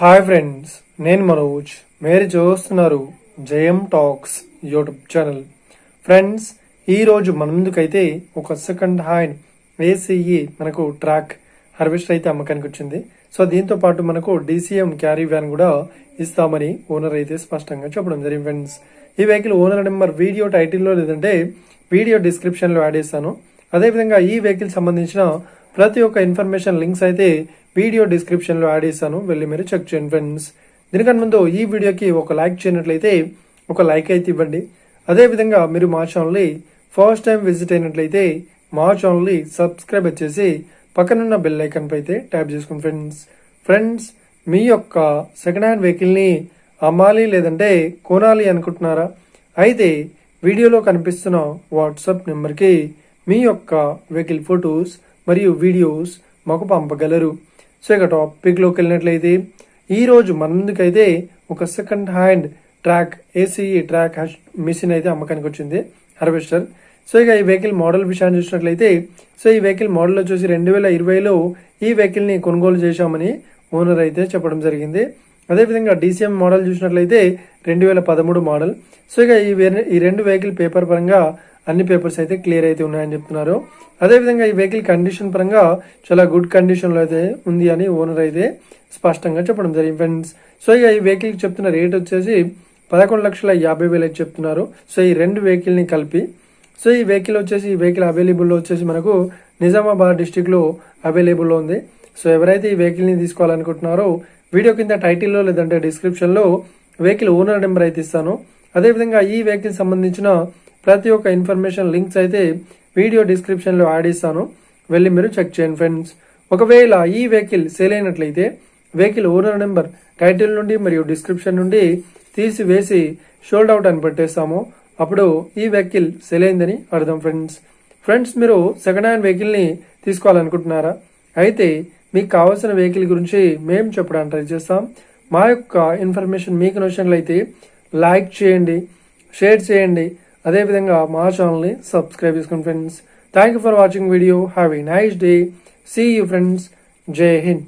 Hi friends, నేను మనోజ్. మీరు చూస్తున్నారు జయం టాక్స్ యూట్యూబ్ ఛానల్. ఫ్రెండ్స్, ఈరోజు మన ముందుకైతే ఒక సెకండ్ హ్యాండ్ ఏసీఈ మనకు ట్రాక్ హార్వెస్టర్ అయితే అమ్మకానికి వచ్చింది. సో దీంతో పాటు మనకు డీసీఎం క్యారీ వ్యాన్ కూడా ఇస్తామని ఓనర్ అయితే స్పష్టంగా చెప్పడం జరిగింది. ఫ్రెండ్స్, ఈ వెహికల్ ఓనర్ నెంబర్ వీడియో టైటిల్లో లేదంటే వీడియో డిస్క్రిప్షన్లో యాడ్ చేస్తాను. అదేవిధంగా ఈ వెహికల్ సంబంధించిన ప్రతి ఒక్క ఇన్ఫర్మేషన్ లింక్స్ అయితే వీడియో డిస్క్రిప్షన్లో యాడ్ చేస్తాను, వెళ్ళి మీరు చెక్ చేయండి. ఫ్రెండ్స్, దీనికన్నా ముందు ఈ వీడియోకి ఒక లైక్ చేయనట్లయితే ఒక లైక్ అయితే ఇవ్వండి. అదేవిధంగా మీరు మా ఛానల్ని ఫస్ట్ టైం విజిట్ అయినట్లయితే మా ఛానల్ని సబ్స్క్రైబ్ చేసి పక్కనున్న బెల్ ఐకాన్ పై అయితే ట్యాప్ చేసుకోండి. ఫ్రెండ్స్, మీ యొక్క సెకండ్ హ్యాండ్ వెహికల్ని అమ్మాలి లేదంటే కొనాలి అనుకుంటున్నారా? అయితే వీడియోలో కనిపిస్తున్న వాట్సాప్ నెంబర్కి మీ యొక్క వెహికల్ ఫొటోస్ మరియు వీడియోస్ మాకు పంపగలరు. సో ఇక టాపిక్లోకి వెళ్ళినట్లయితే ఈరోజు మన ముందుకైతే ఒక second hand track ACE track mission అయితే అమ్మకానికి వచ్చింది, హార్వెస్టర్. సో ఇక ఈ వెహికల్ మోడల్ విషయాన్ని చూసినట్లయితే ఈ వెహికల్ మోడల్ వచ్చేసి 2020లో ఈ వెహికల్ని కొనుగోలు చేశామని ఓనర్ అయితే చెప్పడం జరిగింది. అదేవిధంగా డీసీఎం మోడల్ చూసినట్లయితే 2013 మోడల్. సో ఇక ఈ రెండు వెహికల్ పేపర్ పరంగా అన్ని పేపర్స్ అయితే క్లియర్ అయితే ఉన్నాయని చెప్తున్నారు. అదేవిధంగా ఈ వెహికల్ కండిషన్ పరంగా చాలా గుడ్ కండిషన్ లో అయితే ఉంది అని ఓనర్ అయితే స్పష్టంగా చెప్పడం జరిగింది. ఫ్రెండ్స్, సో ఇక ఈ వెహికల్ చెప్తున్న రేట్ వచ్చేసి 11,50,000 అయితే చెప్తున్నారు. సో ఈ రెండు వెహికల్ ని కలిపి సో ఈ వెహికల్ అవైలబుల్ వచ్చేసి మనకు నిజామాబాద్ డిస్టిక్ లో అవైలబుల్ ఉంది. సో ఎవరైతే ఈ వెహికల్ ని తీసుకోవాలనుకుంటున్నారో వీడియో కింద టైటిల్లో లేదంటే డిస్క్రిప్షన్ లో వెహికల్ ఓనర్ నెంబర్ అయితే ఇస్తాను. అదేవిధంగా ఈ వెహికల్ సంబంధించిన ప్రతి ఒక్క ఇన్ఫర్మేషన్ లింక్స్ అయితే వీడియో డిస్క్రిప్షన్ లో యాడ్ ఇస్తాను, వెళ్ళి మీరు చెక్ చేయండి. ఫ్రెండ్స్, ఒకవేళ ఈ వెహికల్ సేల్ అయినట్లయితే వెహికల్ ఓనర్ నెంబర్ టైటిల్ నుండి మరియు డిస్క్రిప్షన్ నుండి తీసివేసి షోల్డ్ అవుట్ అని పెట్టేస్తాము. అప్పుడు ఈ వెహికల్ సేల్ అయిందని అర్థం. ఫ్రెండ్స్, మీరు సెకండ్ హ్యాండ్ వెహికల్ ని తీసుకోవాలనుకుంటున్నారా? అయితే మీకు కావాల్సిన వెహికల్ గురించి మేము చెప్పడానికి ట్రై చేస్తాం. మా యొక్క ఇన్ఫర్మేషన్ మీకు నచ్చినట్లయితే లైక్ చేయండి, షేర్ చేయండి. అదేవిధంగా మా ఛానల్ని సబ్స్క్రైబ్ చేసుకోండి. Friends, thank you for watching video. Have a nice day. See you friends. జై హింద్.